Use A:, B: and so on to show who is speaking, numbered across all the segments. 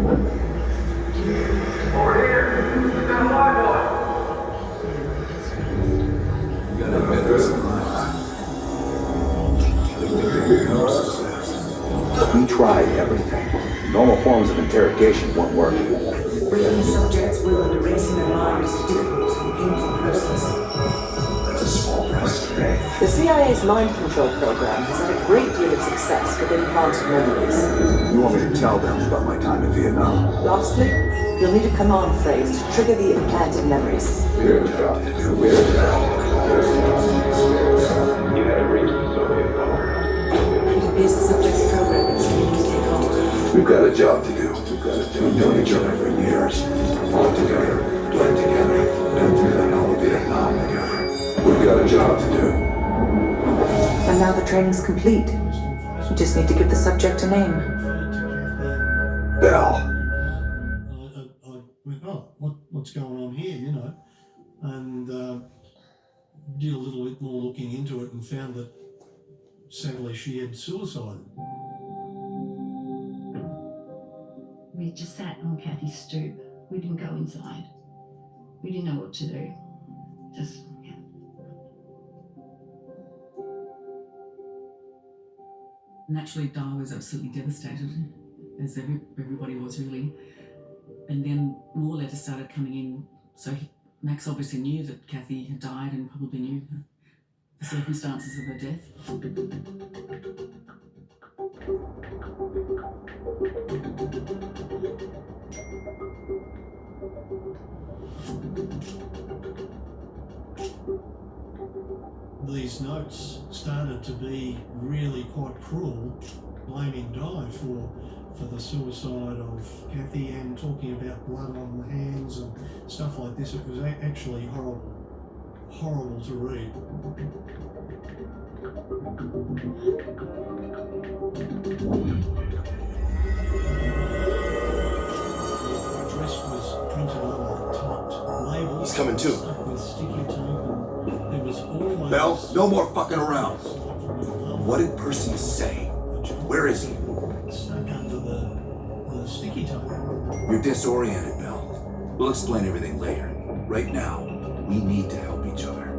A: Over here! We've got a live one!
B: You gotta admit there's some lines.
C: We tried everything. Normal forms of interrogation weren't working.
D: Bringing subjects will and erasing their lives is a difficult and painful process.
C: That's a small price to pay.
D: The CIA's mind control program has had a great deal of success with implanted memories.
C: You want me to tell them about my time in Vietnam?
D: Lastly, you'll need a command phrase to trigger the implanted memories.
C: Weird job. Weird job.
A: You have reached the Soviet power.
D: It appears the subject's program is beginning to take hold.
C: We've got a job to do. We've known each other for years. Fought together, bled together, been through the hell of Vietnam together. We've got a job to do.
D: And now the training's complete. You just need to give the subject a name.
C: Bell.
E: I went, oh, what's going on here, you know? And did a little bit more looking into it and found that sadly she had suicided.
F: We just sat on Kathy's stoop. We didn't go inside. We didn't know what to do. Just, yeah.
G: Naturally, Di was absolutely devastated, as everybody was really. And then more letters started coming in. So Max obviously knew that Kathy had died and probably knew the circumstances of her death.
E: These notes started to be really quite cruel, blaming Di for the suicide of Kathy and talking about blood on the hands and stuff like this. It was actually horrible to read. The address was printed on typed labels.
B: He's coming too.
E: Stuck with sticky tape, and there was always
C: Bell, no more fucking around. What did Percy say? Where is he?
E: stuck under the sticky tape.
C: You're disoriented, Bell. We'll explain everything later. Right now, we need to help each other.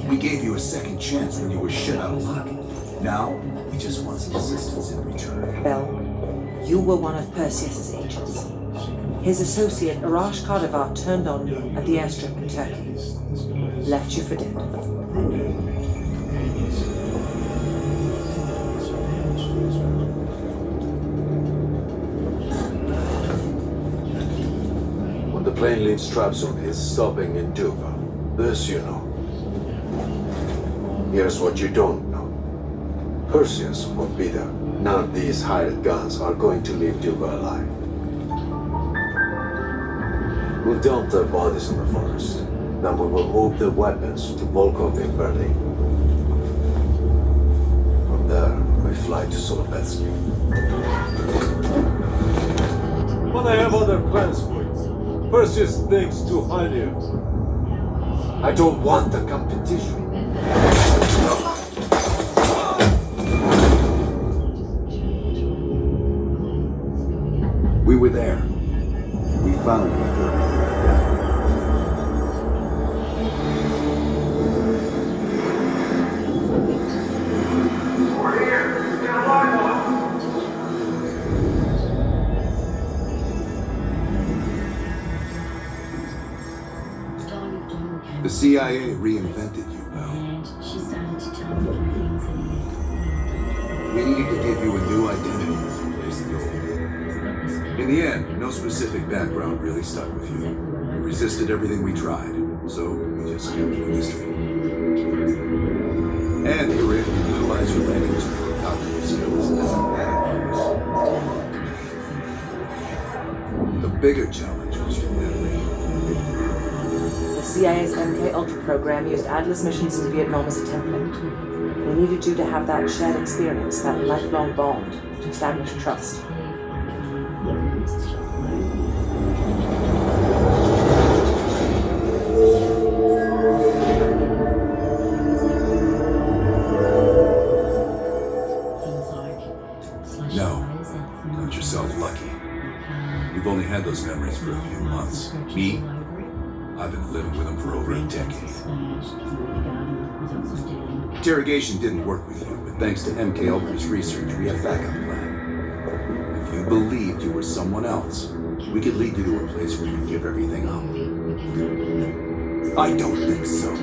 C: We gave you a second chance when you were shit out of luck. Now, we just want some assistance in return.
D: Bell, you were one of Perseus's agents. His associate, Arash Kardavar, turned on you at the airstrip in Turkey. Left you for dead.
H: When the plane leaves Trabzon, it's stopping in Duba. This you know. Here's what you don't know. Perseus won't be there. None of these hired guns are going to leave Duba alive. We'll dump their bodies in the forest. Then we will move the weapons to Volkov in Berlin. From there, we fly to Solovetsky. But I have other plans for you. Perseus thinks too highly of you. I don't want the competition.
C: We were there. We found you.
A: Over here! We've got a live one!
C: The CIA reinvented you, Bell.
F: And she started to tell me a few things that
C: We needed to give you a new identity and replace the old. In the end, no specific background really stuck with you. You resisted everything we tried, so we just kept it a mystery. And you were able to utilize your language and cognitive skills as an added bonus. The bigger challenge was your memory.
D: The CIA's MK Ultra program used Adler's missions in Vietnam as a template. We needed you to have that shared experience, that lifelong bond, to establish trust.
C: had those memories for a few months. Me? I've been living with them for over a decade. Interrogation didn't work with you, but thanks to MK Ultra's research, we have a backup plan. If you believed you were someone else, we could lead you to a place where you give everything up. I don't think so.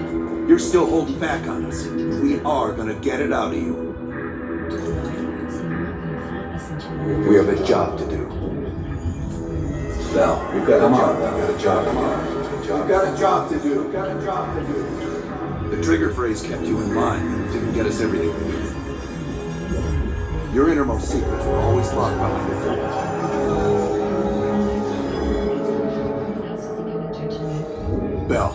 C: You're still holding back on us. We are gonna get it out of you. We have a job to do. Bell, we've got a job. We've got a job. Come on. We've got a job to do. We've got a job to do. The trigger phrase kept you in line, and it didn't get us everything we needed. Your innermost secrets were always locked behind the door. Bell,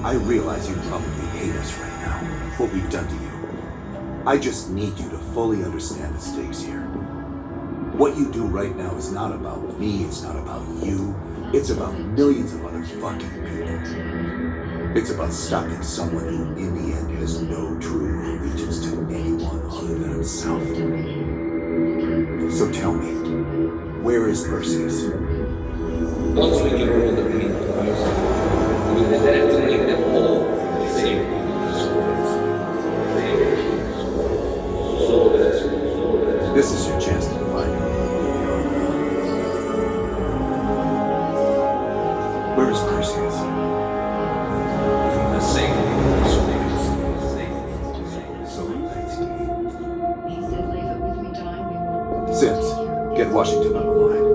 C: I realize you probably hate us right now, what we've done to you. I just need you to fully understand the stakes here. What you do right now is not about me, it's not about you, it's about millions of other fucking people. It's about stopping someone who, in the end, has no true allegiance to anyone other than himself. So tell me, where is Perseus?
I: Once we get rid of the main price, we will detonate them all for the safety of the swords.
C: This is your chance to define your Where is Perseus?
I: The safety of the swords.
C: So thanks to you.
F: He said, leave it with me, Di. We will.
C: Sims, get Washington on the line.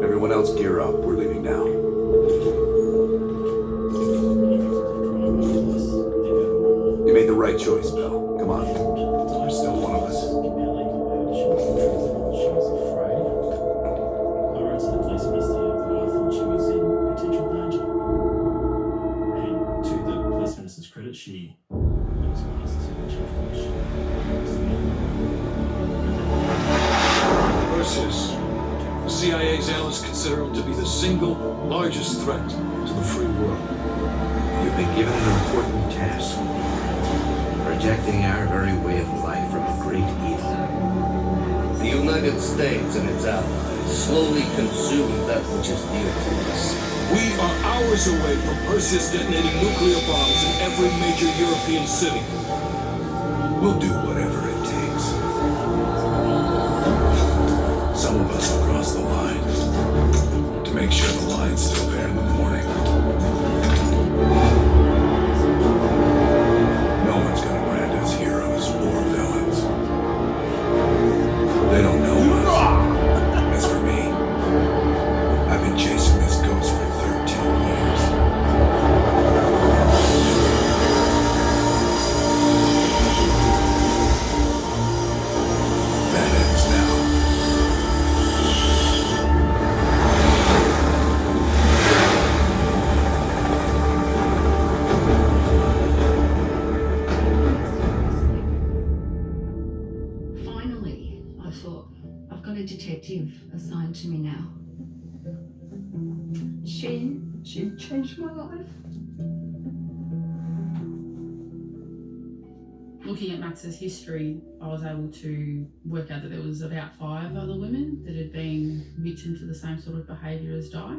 C: Everyone else gear up. We're leaving now. You made the right choice, Bell. Come on. You're still one of us.
J: She was afraid. I wrote to the police minister that I thought she was in potential danger. And to the police minister's credit, she was honest and she
H: Perseus. The CIA's analysts consider him to be the single largest threat to the free world.
K: You've been given an important task. Protecting our very way of life from a great evil.
I: The United States and its allies slowly consume that which is dear to us.
L: We are hours away from Perseus detonating nuclear bombs in every major European city.
C: We'll do whatever it takes. Some of us will cross the line to make sure the line's still there in the morning. No one's gonna brand us heroes or villains. They don't know us. As for me, I've been chasing this ghost for 13 years. That ends now.
F: Finally, I thought, I've got a detective assigned to me now. She changed my life.
M: Looking at Max's history, I was able to work out that there was about 5 other women that had been victim to the same sort of behaviour as Di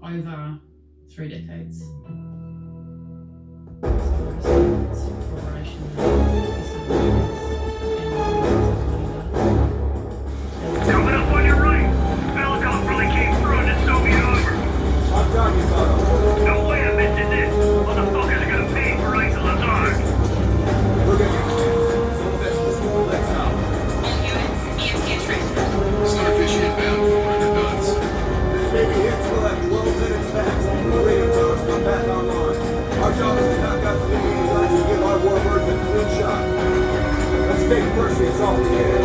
M: over 3 decades.
A: Coming up on your right. Belikov really came through and it's over.
H: I'm talking about him.
A: No way I mentioned this. Motherfuckers are gonna pay for Ice Lazard.
H: Look at you. Let's out.
C: Starfish inbound, order the guns.
H: Maybe hits will have 12 minutes max. Radio towers come back online. Our job is to knock out the enemy lines and give our warbirds a clean shot. Let's take Perseus off the air.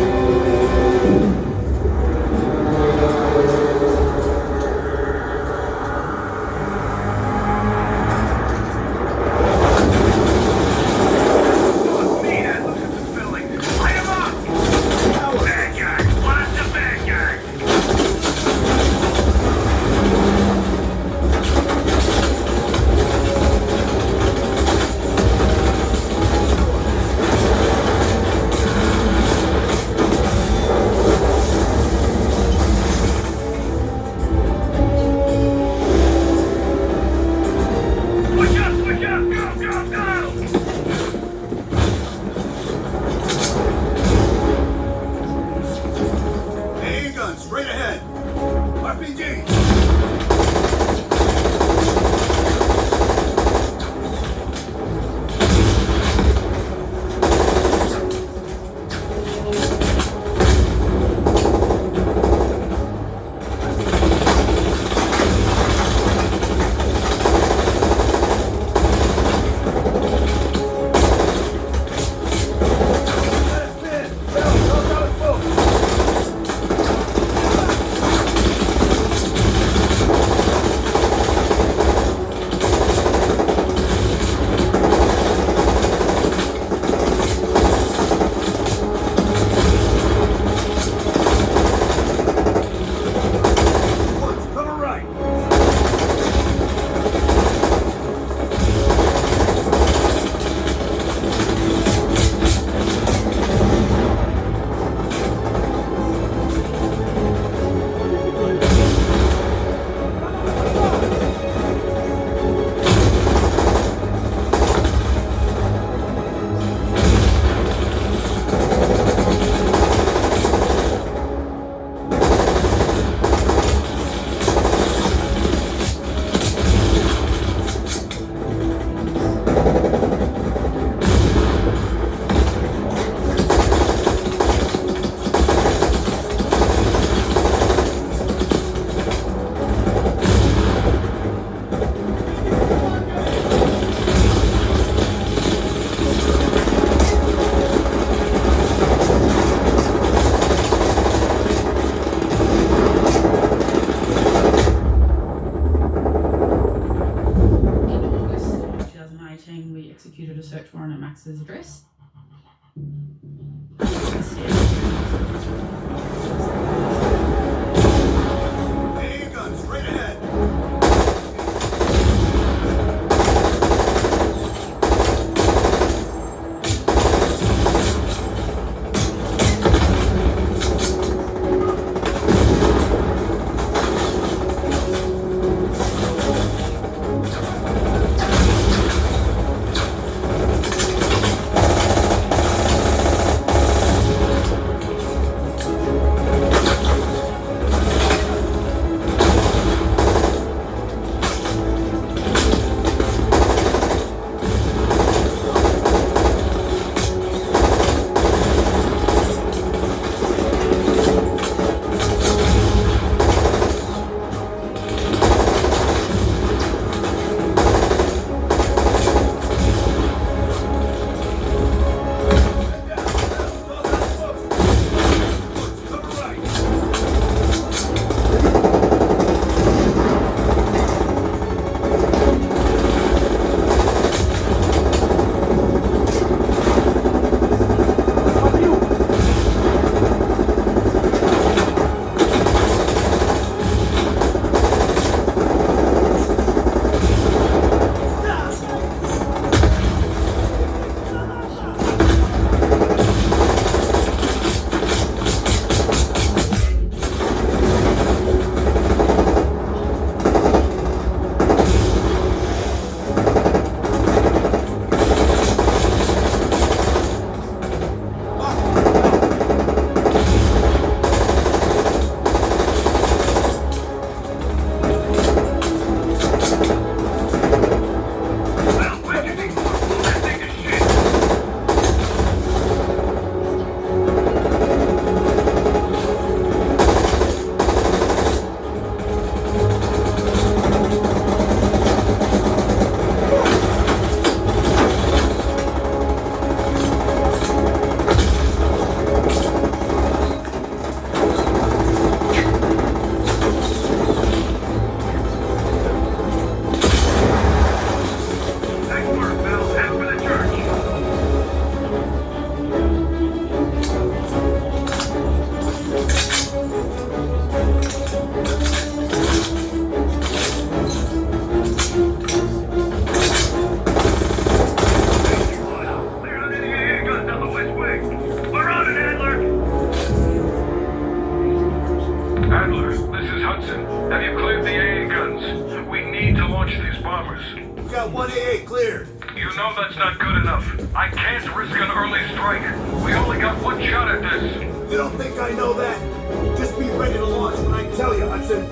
H: got 1 AA cleared.
A: You know that's not good enough. I can't risk an early strike. We only got one shot at this.
H: You don't think I know that? Just be ready to launch when I tell you, Hudson.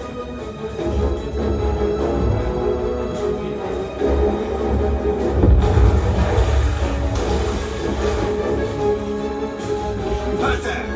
H: Contact!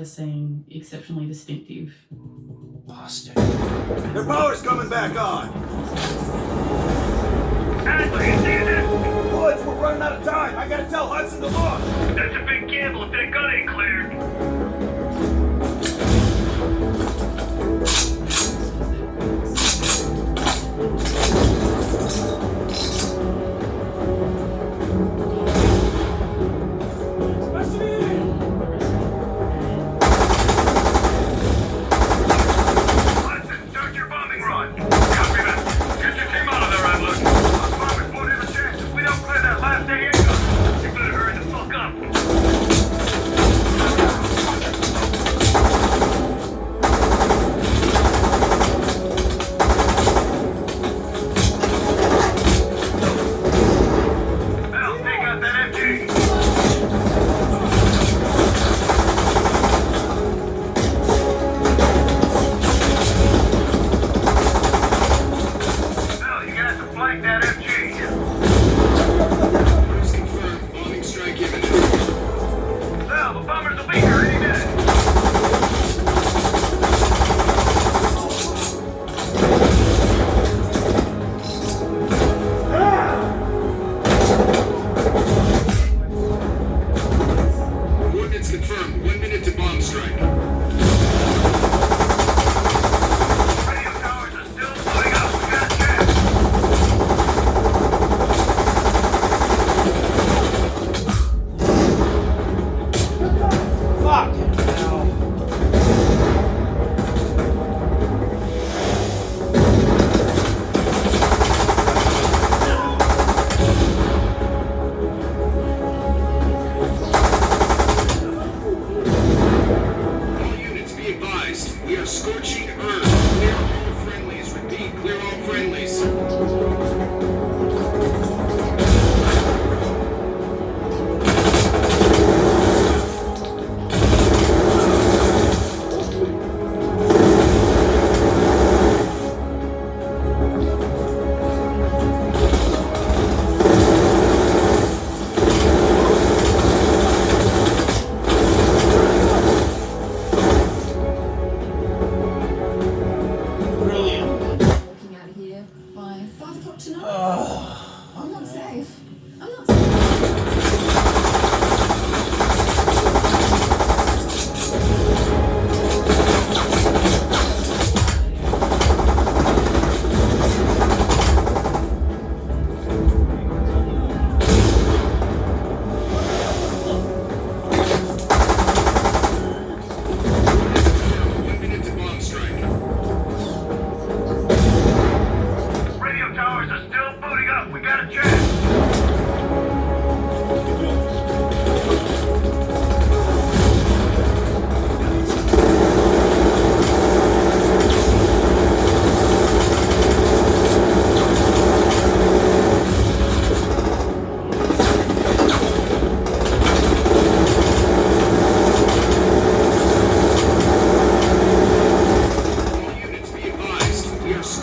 M: Seeing exceptionally distinctive.
H: Bastard. Their power's coming back on.
A: Adler, you see this?
H: Bullets, we're running out of time. I gotta tell Hudson to launch.
A: That's a big gamble if that gun ain't cleared.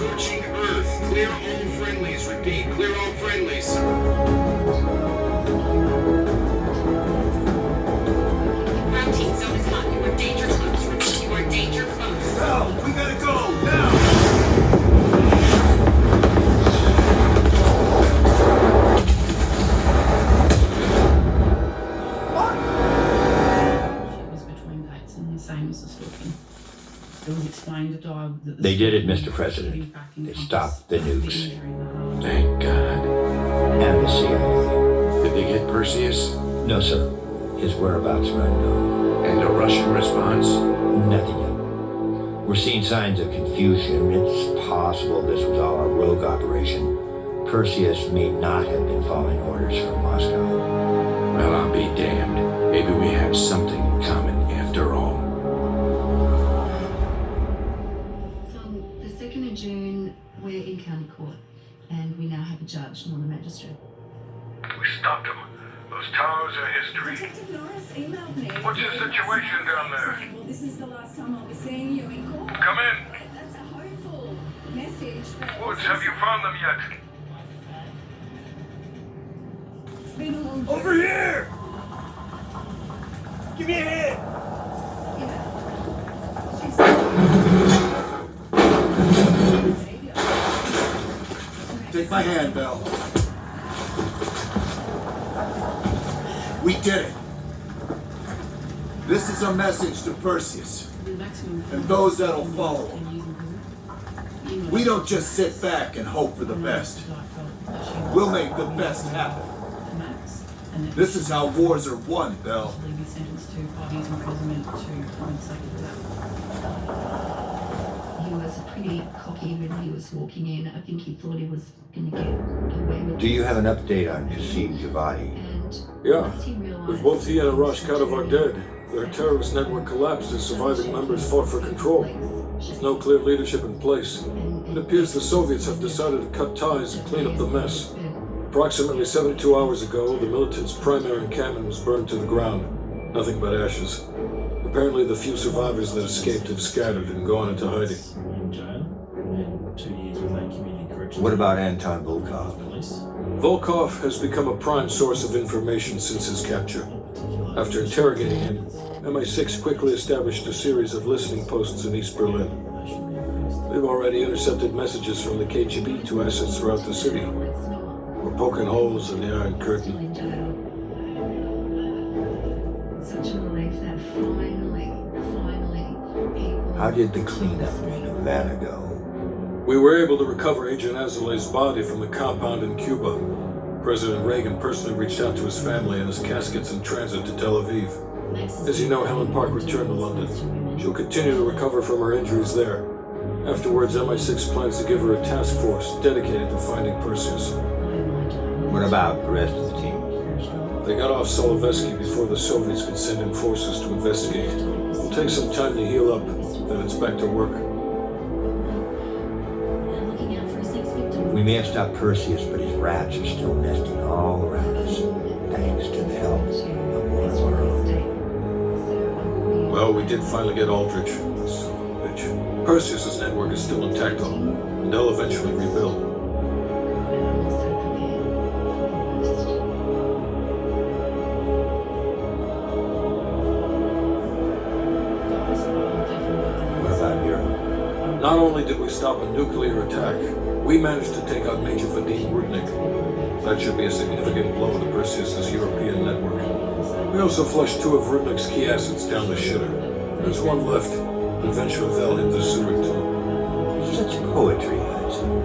N: Scorching Earth. Clear all friendlies. Repeat, clear all friendlies.
O: Routine zone is hot. You are danger close. Repeat, you are danger close.
H: Hell, we gotta go, now!
M: She was between dates and the same as the stalking. It was explained to Di that the
K: They did it,
M: stalking
K: Mr. President.
M: in fact
K: They
M: encompassed
K: stopped the
M: the
K: nukes.
M: injury in the heart.
K: Thank God. And the CIA. Did they get Perseus? No, sir. His whereabouts are unknown. And a Russian response? Nothing yet. We're seeing signs of confusion. It's possible this was all a rogue operation. Perseus may not have been following orders from Moscow.
P: Well, I'll be damned. Maybe we have something in common after all.
F: So on the 2nd of June, we're in county court, and we now have a judge, not a magistrate.
A: We stopped them. Those towers are history.
Q: Detective Norris emailed me.
A: What's your situation down there?
Q: Well, this is the last time I'll be seeing you in court.
A: Come in.
Q: That's a hopeful message. But
A: Woods, have you found them yet?
Q: it's been a long
H: Over here! Give me a hand! Take my hand, Belle. We did it. This is a message to Perseus and those that'll follow him. We don't just sit back and hope for the best. We'll make the best happen. This is how wars are won, Belle.
M: Be sentenced to 5 years imprisonment to compensate for that.
F: He was pretty cocky when he was walking in. I think he thought he was going to get away with
K: Do you have an update on Qasim Javadi?
J: Yeah. With both he and Arash Kadavar dead, their terrorist network collapsed as surviving members fought for control. With no clear leadership in place, it appears the Soviets have decided to cut ties and clean up the mess. Approximately 72 hours ago, the militants' primary encampment was burned to the ground. Nothing but ashes. Apparently the few survivors that escaped have scattered and gone into hiding. In jail, and 2 years without community correction.
K: What about Anton Volkov?
J: Volkov has become a prime source of information since his capture. After interrogating him, MI6 quickly established a series of listening posts in East Berlin. They've already intercepted messages from the KGB to assets throughout the city. We're poking holes in the Iron Curtain.
F: Such a relief that finally, people...
K: How did the cleanup in Havana go?
J: We were able to recover Agent Azoulay's body from the compound in Cuba. President Reagan personally reached out to his family and his casket's in transit to Tel Aviv. As you know, Helen Park returned to London. She'll continue to recover from her injuries there. Afterwards, MI6 plans to give her a task force dedicated to finding Perseus.
K: What about the rest of the team?
J: They got off Solovetsky before the Soviets could send in forces to investigate. It'll take some time to heal up, then it's back to work.
K: We may have stopped Perseus, but his rats are still nesting all around us, thanks to the help of one of our own.
J: Well, we did finally get Aldrich. Son of a bitch. Perseus' network is still intact though, and they'll eventually rebuild.
K: What about Europe?
J: Not only did we stop a nuclear attack, we managed to take out Major Vadim Rudnik. That should be a significant blow to Perseus' European network. We also flushed 2 of Rudnik's key assets down the shitter. There's one left, and eventually they'll hit the sewer too.
K: Such poetry, Hudson.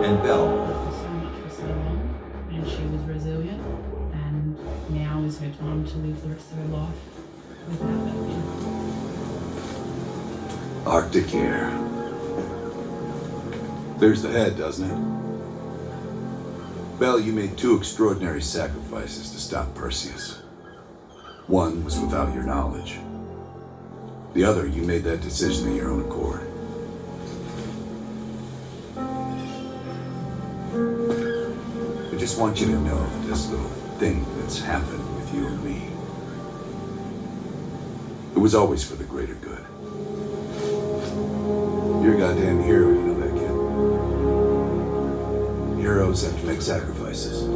K: And Belle.
M: So much for so long, and she was resilient, and now is her time to live the rest of her life without that fear.
C: Arctic air. There's the head, doesn't it? Belle, you made 2 extraordinary sacrifices to stop Perseus. One was without your knowledge. The other, you made that decision of your own accord. I just want you to know that this little thing that's happened with you and me, it was always for the greater good. You're a goddamn hero, you know that, kid. Heroes have to make sacrifices.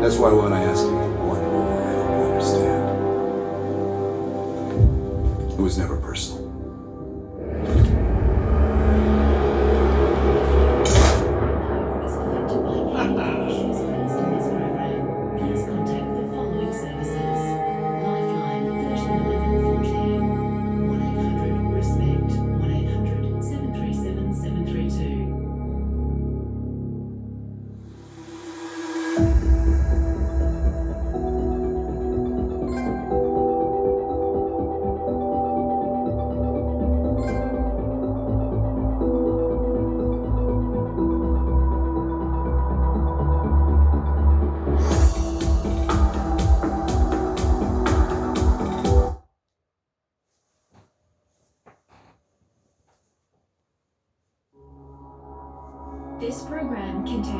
C: That's why when I ask you for one more, I hope you understand. It was never personal.
Q: This program contains